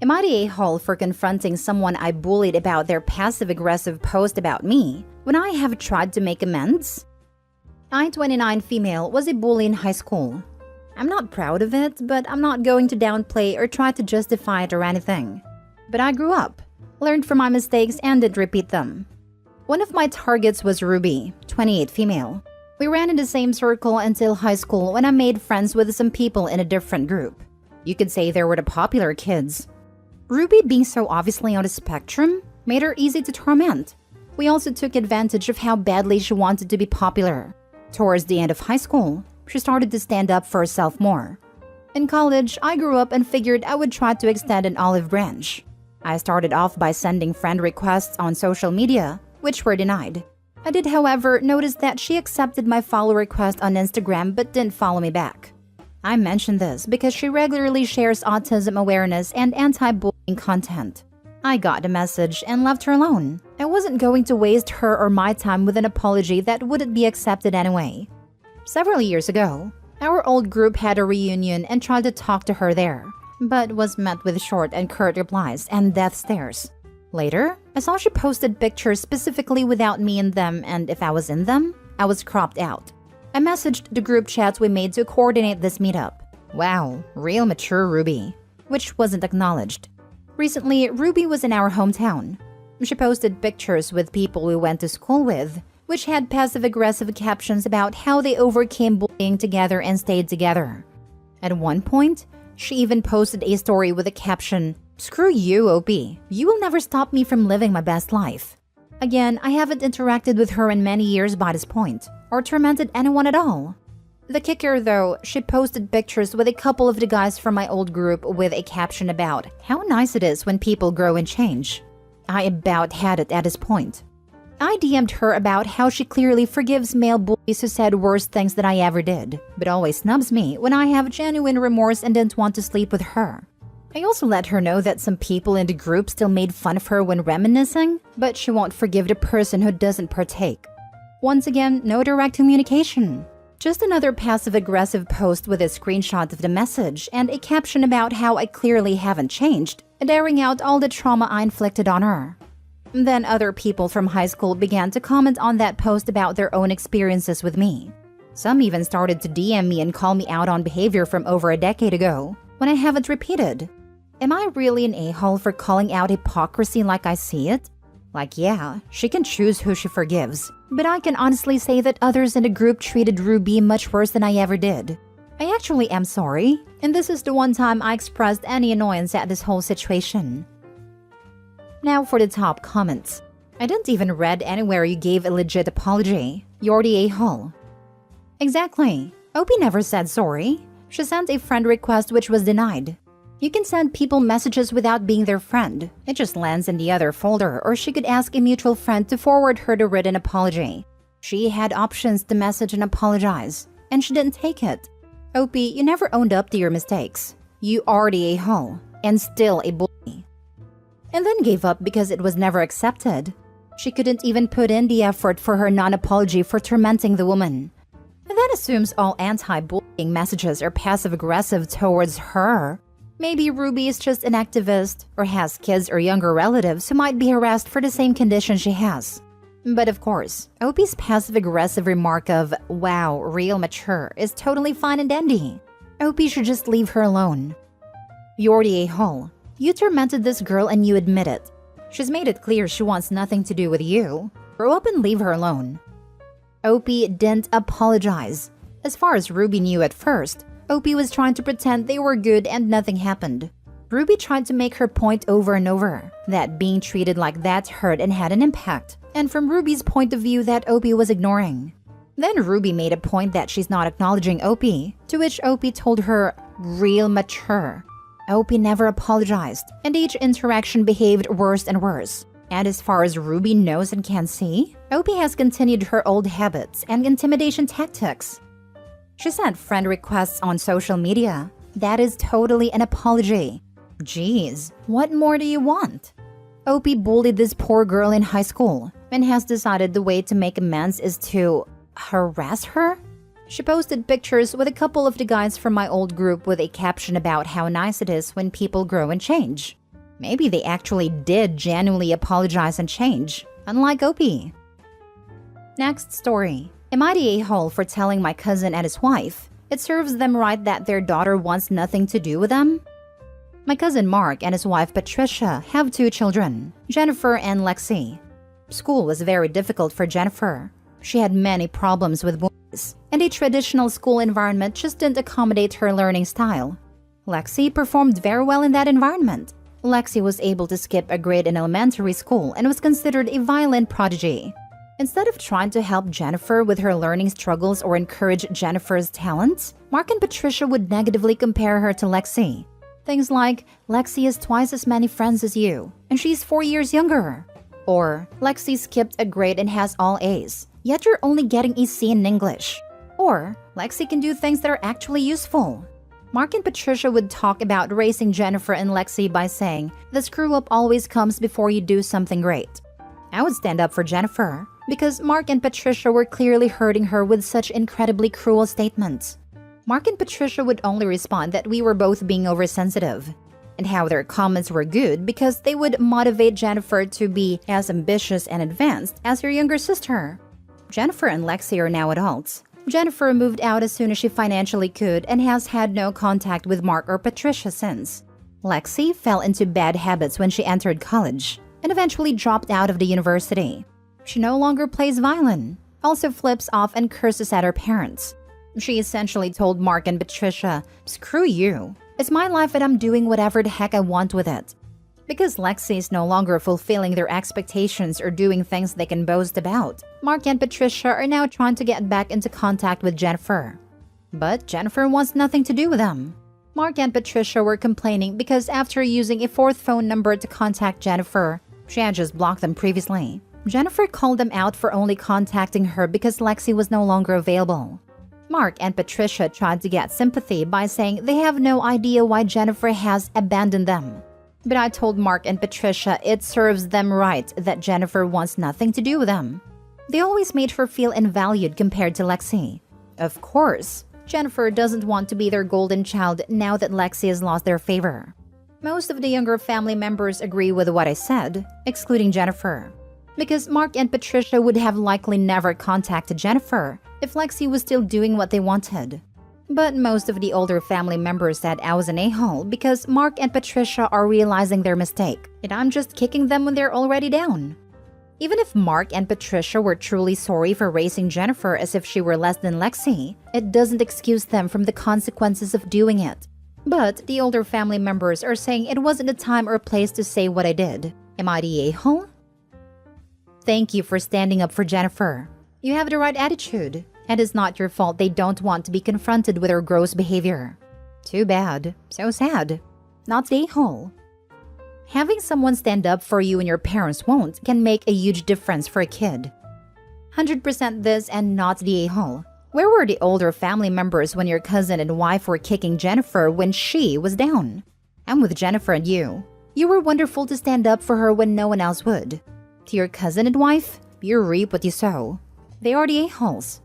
Am I the a-hole for confronting someone I bullied about their passive-aggressive post about me when I have tried to make amends? I, 29 female, was a bully in high school. I'm not proud of it, but I'm not going to downplay or try to justify it or anything. But I grew up, learned from my mistakes, and didn't repeat them. One of my targets was Ruby, 28 female. We ran in the same circle until high school when I made friends with some people in a different group. You could say they were the popular kids. Ruby, being so obviously on the spectrum, made her easy to torment. We also took advantage of how badly she wanted to be popular. Towards the end of high school, she started to stand up for herself more. In college, I grew up and figured I would try to extend an olive branch. I started off by sending friend requests on social media, which were denied. I did, however, notice that she accepted my follow request on Instagram but didn't follow me back. I mention this because she regularly shares autism awareness and anti-bullying content. I got the message and left her alone. I wasn't going to waste her or my time with an apology that wouldn't be accepted anyway. Several years ago, our old group had a reunion and tried to talk to her there, but was met with short and curt replies and death stares. Later, I saw she posted pictures specifically without me in them, and if I was in them, I was cropped out. I messaged the group chats we made to coordinate this meetup. Wow, real mature Ruby, which wasn't acknowledged. Recently, Ruby was in our hometown. She posted pictures with people we went to school with, which had passive-aggressive captions about how they overcame bullying together and stayed together. At one point, she even posted a story with a caption, "Screw you, OP. You will never stop me from living my best life." Again, I haven't interacted with her in many years by this point, or tormented anyone at all. The kicker though, she posted pictures with a couple of the guys from my old group with a caption about how nice it is when people grow and change. I about had it at this point. I DM'd her about how she clearly forgives male bullies who said worse things than I ever did, but always snubs me when I have genuine remorse and didn't want to sleep with her. I also let her know that some people in the group still made fun of her when reminiscing, but she won't forgive the person who doesn't partake. Once again, no direct communication. Just another passive-aggressive post with a screenshot of the message and a caption about how I clearly haven't changed, and airing out all the trauma I inflicted on her. Then other people from high school began to comment on that post about their own experiences with me. Some even started to DM me and call me out on behavior from over a decade ago, when I haven't repeated. Am I really an a-hole for calling out hypocrisy like I see it? Like, yeah, she can choose who she forgives, but I can honestly say that others in the group treated Ruby much worse than I ever did. I actually am sorry, and this is the one time I expressed any annoyance at this whole situation. Now for the top comments. I didn't even read anywhere you gave a legit apology. You're the a-hole. Exactly. Opie never said sorry. She sent a friend request which was denied. You can send people messages without being their friend. It just lands in the other folder, or she could ask a mutual friend to forward her the written apology. She had options to message and apologize, and she didn't take it. Opie, you never owned up to your mistakes. You are the a-hole, and still a bully. And then gave up because it was never accepted. She couldn't even put in the effort for her non-apology for tormenting the woman. And that assumes all anti-bullying messages are passive-aggressive towards her. Maybe Ruby is just an activist, or has kids or younger relatives who might be harassed for the same condition she has. But of course, Opie's passive-aggressive remark of, "Wow, real mature," is totally fine and dandy. Opie should just leave her alone. You're the a-hole. You tormented this girl and you admit it. She's made it clear she wants nothing to do with you. Grow up and leave her alone. Opie didn't apologize. As far as Ruby knew at first, Opie was trying to pretend they were good and nothing happened. Ruby tried to make her point over and over, that being treated like that hurt and had an impact, and from Ruby's point of view that Opie was ignoring. Then Ruby made a point that she's not acknowledging Opie, to which Opie told her, "Real mature." Opie never apologized, and each interaction behaved worse and worse. And as far as Ruby knows and can see, Opie has continued her old habits and intimidation tactics. She sent friend requests on social media. That is totally an apology. Jeez, what more do you want? Opie bullied this poor girl in high school and has decided the way to make amends is to harass her? She posted pictures with a couple of the guys from my old group with a caption about how nice it is when people grow and change. Maybe they actually did genuinely apologize and change, unlike OP. Next story. Am I the a-hole for telling my cousin and his wife it serves them right that their daughter wants nothing to do with them? My cousin Mark and his wife Patricia have 2 children, Jennifer and Lexi. School was very difficult for Jennifer. She had many problems with boys, and a traditional school environment just didn't accommodate her learning style. Lexi performed very well in that environment. Lexi was able to skip a grade in elementary school and was considered a violent prodigy. Instead of trying to help Jennifer with her learning struggles or encourage Jennifer's talents, Mark and Patricia would negatively compare her to Lexi. Things like, Lexi has twice as many friends as you, and she's 4 years younger. Or, Lexi skipped a grade and has all A's, yet you're only getting a C in English. Or, Lexi can do things that are actually useful. Mark and Patricia would talk about raising Jennifer and Lexi by saying, the screw-up always comes before you do something great. I would stand up for Jennifer, because Mark and Patricia were clearly hurting her with such incredibly cruel statements. Mark and Patricia would only respond that we were both being oversensitive, and how their comments were good because they would motivate Jennifer to be as ambitious and advanced as her younger sister. Jennifer and Lexi are now adults. Jennifer moved out as soon as she financially could and has had no contact with Mark or Patricia since. Lexi fell into bad habits when she entered college and eventually dropped out of the university. She no longer plays violin, also flips off and curses at her parents. She essentially told Mark and Patricia, screw you. It's my life and I'm doing whatever the heck I want with it. Because Lexi is no longer fulfilling their expectations or doing things they can boast about, Mark and Patricia are now trying to get back into contact with Jennifer. But Jennifer wants nothing to do with them. Mark and Patricia were complaining because after using a 4th phone number to contact Jennifer, she had just blocked them previously. Jennifer called them out for only contacting her because Lexi was no longer available. Mark and Patricia tried to get sympathy by saying they have no idea why Jennifer has abandoned them. But I told Mark and Patricia it serves them right that Jennifer wants nothing to do with them. They always made her feel invalued compared to Lexi. Of course, Jennifer doesn't want to be their golden child now that Lexi has lost their favor. Most of the younger family members agree with what I said, excluding Jennifer. Because Mark and Patricia would have likely never contacted Jennifer if Lexi was still doing what they wanted. But most of the older family members said I was an a-hole because Mark and Patricia are realizing their mistake, and I'm just kicking them when they're already down. Even if Mark and Patricia were truly sorry for raising Jennifer as if she were less than Lexi, it doesn't excuse them from the consequences of doing it. But the older family members are saying it wasn't a time or place to say what I did. Am I the a-hole? Thank you for standing up for Jennifer. You have the right attitude, and it's not your fault they don't want to be confronted with her gross behavior. Too bad. So sad. Not the a-hole. Having someone stand up for you and your parents won't can make a huge difference for a kid. 100% this and not the a-hole. Where were the older family members when your cousin and wife were kicking Jennifer when she was down? I'm with Jennifer and you. You were wonderful to stand up for her when no one else would. To your cousin and wife, you reap what you sow. They are the a-holes.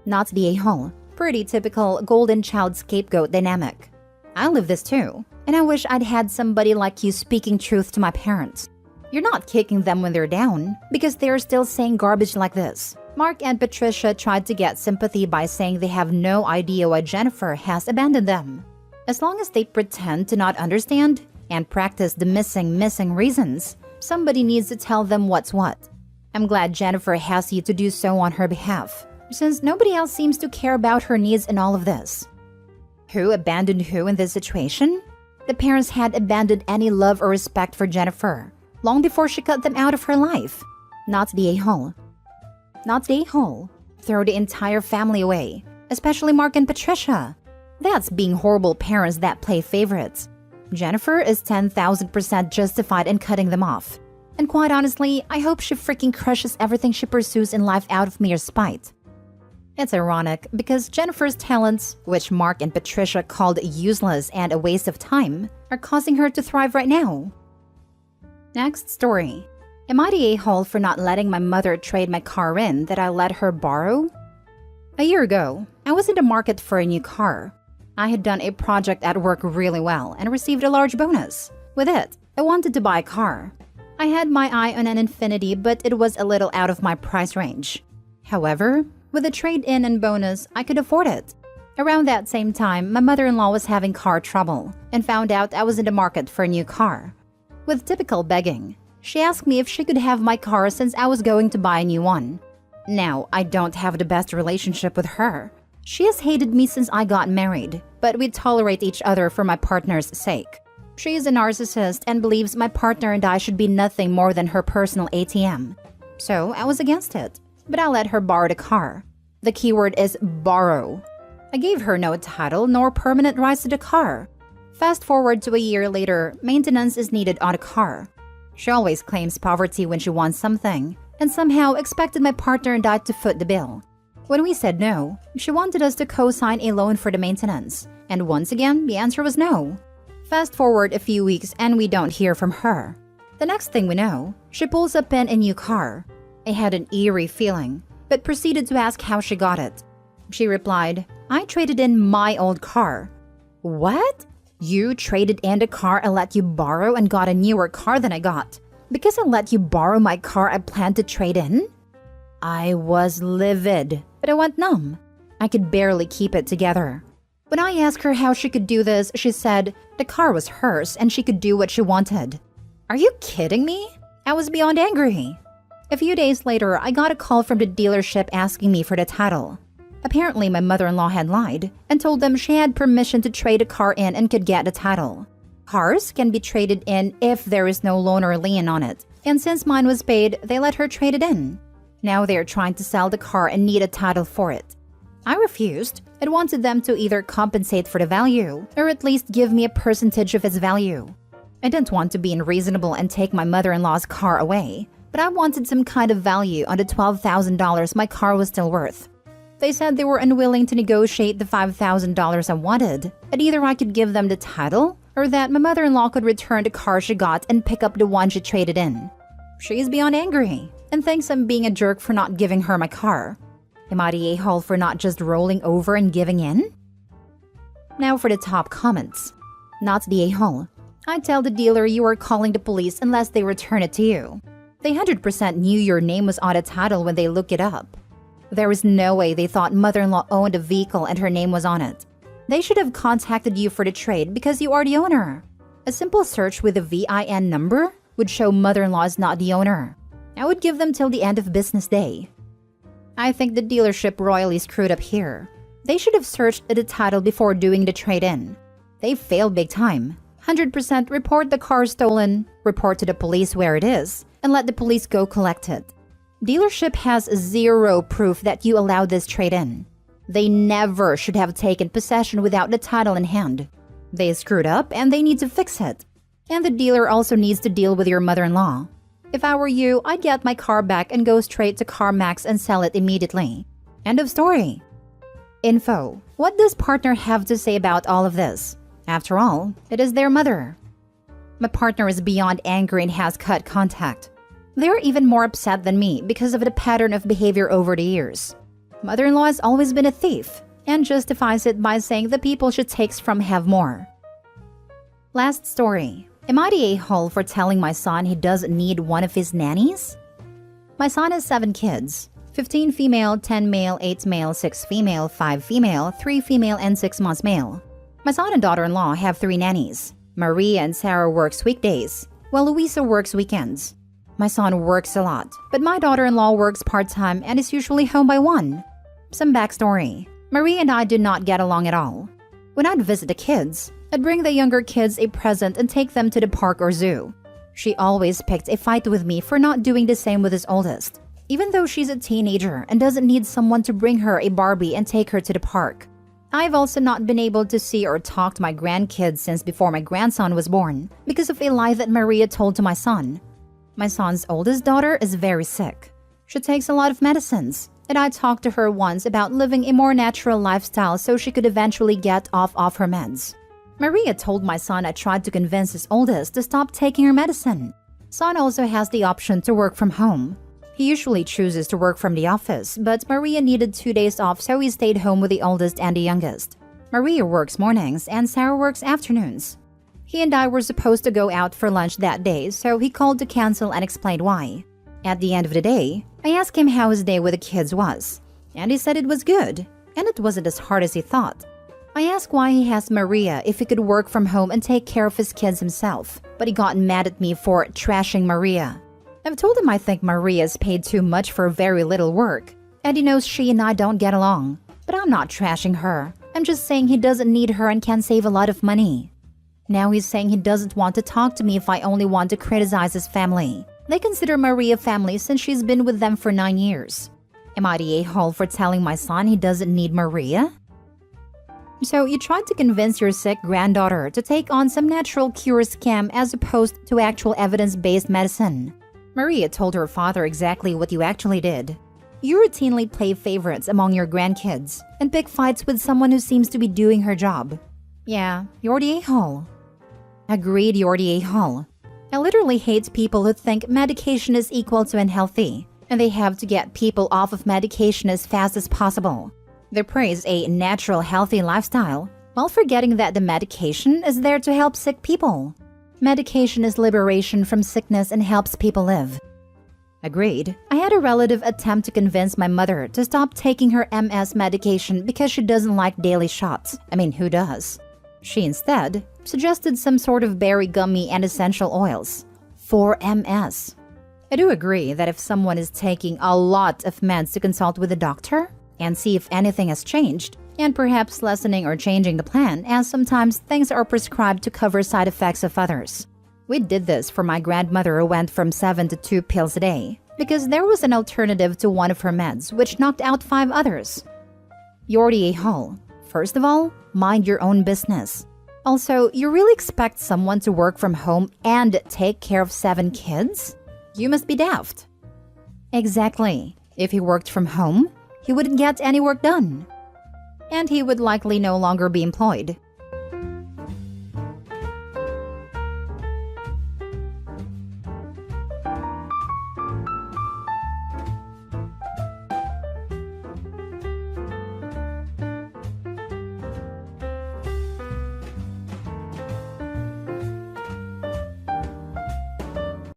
Not the a-hole. Pretty typical golden child scapegoat dynamic. I live this too, and I wish I'd had somebody like you speaking truth to my parents. You're not kicking them when they're down, because they're still saying garbage like this. Mark and Patricia tried to get sympathy by saying they have no idea why Jennifer has abandoned them. As long as they pretend to not understand and practice the missing reasons, somebody needs to tell them what's what. I'm glad Jennifer has you to do so on her behalf, since nobody else seems to care about her needs in all of this. Who abandoned who in this situation? The parents had abandoned any love or respect for Jennifer, long before she cut them out of her life. Not the a-hole. Not the a-hole. Throw the entire family away, especially Mark and Patricia. That's being horrible parents that play favorites. Jennifer is 10,000% justified in cutting them off. And quite honestly, I hope she freaking crushes everything she pursues in life out of mere spite. It's ironic because Jennifer's talents, which Mark and Patricia called useless and a waste of time, are causing her to thrive right now. Next story. Am I the a-hole for not letting my mother trade my car in that I let her borrow? A year ago, I was in the market for a new car. I had done a project at work really well and received a large bonus. With it, I wanted to buy a car. I had my eye on an Infiniti, but it was a little out of my price range. However, with the trade-in and bonus, I could afford it. Around that same time, my mother-in-law was having car trouble and found out I was in the market for a new car. With typical begging, she asked me if she could have my car since I was going to buy a new one. Now, I don't have the best relationship with her. She has hated me since I got married, but we tolerate each other for my partner's sake. She is a narcissist and believes my partner and I should be nothing more than her personal ATM. So I was against it, but I let her borrow the car. The keyword is borrow. I gave her no title nor permanent rights to the car. Fast forward to a year later, maintenance is needed on the car. She always claims poverty when she wants something, and somehow expected my partner and I to foot the bill. When we said no, she wanted us to co-sign a loan for the maintenance, and once again, the answer was no. Fast forward a few weeks and we don't hear from her. The next thing we know, she pulls up in a new car. I had an eerie feeling, but proceeded to ask how she got it. She replied, "I traded in my old car." What? You traded in the car I let you borrow and got a newer car than I got? Because I let you borrow my car I planned to trade in? I was livid, but I went numb. I could barely keep it together. When I asked her how she could do this, she said the car was hers and she could do what she wanted. Are you kidding me? I was beyond angry. A few days later, I got a call from the dealership asking me for the title. Apparently, my mother-in-law had lied and told them she had permission to trade a car in and could get the title. Cars can be traded in if there is no loan or lien on it, and since mine was paid, they let her trade it in. Now they are trying to sell the car and need a title for it. I refused and wanted them to either compensate for the value or at least give me a percentage of its value. I didn't want to be unreasonable and take my mother-in-law's car away, but I wanted some kind of value on the $12,000 my car was still worth. They said they were unwilling to negotiate the $5,000 I wanted, and either I could give them the title or that my mother-in-law could return the car she got and pick up the one she traded in. She's beyond angry and thinks I'm being a jerk for not giving her my car. Am I the a-hole for not just rolling over and giving in? Now for the top comments. Not the a-hole. I tell the dealer you are calling the police unless they return it to you. They 100% knew your name was on the title when they looked it up. There was no way they thought mother-in-law owned a vehicle and her name was on it. They should have contacted you for the trade because you are the owner. A simple search with a VIN number would show mother-in-law is not the owner. I would give them till the end of business day. I think the dealership royally screwed up here. They should have searched the title before doing the trade-in. They failed big time. 100% report the car stolen, report to the police where it is, and let the police go collect it. Dealership has zero proof that you allowed this trade-in. They never should have taken possession without the title in hand. They screwed up and they need to fix it. And the dealer also needs to deal with your mother-in-law. If I were you, I'd get my car back and go straight to CarMax and sell it immediately. End of story. Info. What does partner have to say about all of this? After all, it is their mother. My partner is beyond angry and has cut contact. They're even more upset than me because of the pattern of behavior over the years. Mother-in-law has always been a thief and justifies it by saying the people she takes from have more. Last story. Am I the a-hole for telling my son he doesn't need one of his nannies? My son has 7 kids. 15 female, 10 male, 8 male, 6 female, 5 female, 3 female, and 6 months male. My son and daughter-in-law have 3 nannies. Maria and Sarah works weekdays, while Louisa works weekends. My son works a lot, but my daughter-in-law works part-time and is usually home by 1. Some backstory. Maria and I did not get along at all. When I'd visit the kids, I'd bring the younger kids a present and take them to the park or zoo. She always picked a fight with me for not doing the same with his oldest, even though she's a teenager and doesn't need someone to bring her a Barbie and take her to the park. I've also not been able to see or talk to my grandkids since before my grandson was born because of a lie that Maria told to my son. My son's oldest daughter is very sick. She takes a lot of medicines, and I talked to her once about living a more natural lifestyle so she could eventually get off her meds. Maria told my son I tried to convince his oldest to stop taking her medicine. Son also has the option to work from home. He usually chooses to work from the office, but Maria needed 2 days off so he stayed home with the oldest and the youngest. Maria works mornings and Sarah works afternoons. He and I were supposed to go out for lunch that day, so he called to cancel and explained why. At the end of the day, I asked him how his day with the kids was, and he said it was good, and it wasn't as hard as he thought. I asked why he asked Maria if he could work from home and take care of his kids himself, but he got mad at me for trashing Maria. I've told him I think Maria's paid too much for very little work, and he knows she and I don't get along. But I'm not trashing her. I'm just saying he doesn't need her and can save a lot of money. Now he's saying he doesn't want to talk to me if I only want to criticize his family. They consider Maria family since she's been with them for 9 years. Am I the a-hole for telling my son he doesn't need Maria? So you tried to convince your sick granddaughter to take on some natural cure scam as opposed to actual evidence-based medicine. Maria told her father exactly what you actually did. You routinely play favorites among your grandkids and pick fights with someone who seems to be doing her job. Yeah, you're the a-hole. Agreed, you're the a-hole. I literally hate people who think medication is equal to unhealthy, and they have to get people off of medication as fast as possible. They praise a natural, healthy lifestyle, while forgetting that the medication is there to help sick people. Medication is liberation from sickness and helps people live. Agreed. I had a relative attempt to convince my mother to stop taking her MS medication because she doesn't like daily shots. I mean, who does? She instead suggested some sort of berry gummy and essential oils for MS. I do agree that if someone is taking a lot of meds to consult with a doctor and see if anything has changed, and perhaps lessening or changing the plan, as sometimes things are prescribed to cover side effects of others. We did this for my grandmother who went from 7 to 2 pills a day because there was an alternative to one of her meds which knocked out 5 others. You're the a-hole. First of all, mind your own business. Also, you really expect someone to work from home and take care of 7 kids? You must be daft. Exactly. If he worked from home, he wouldn't get any work done. And he would likely no longer be employed.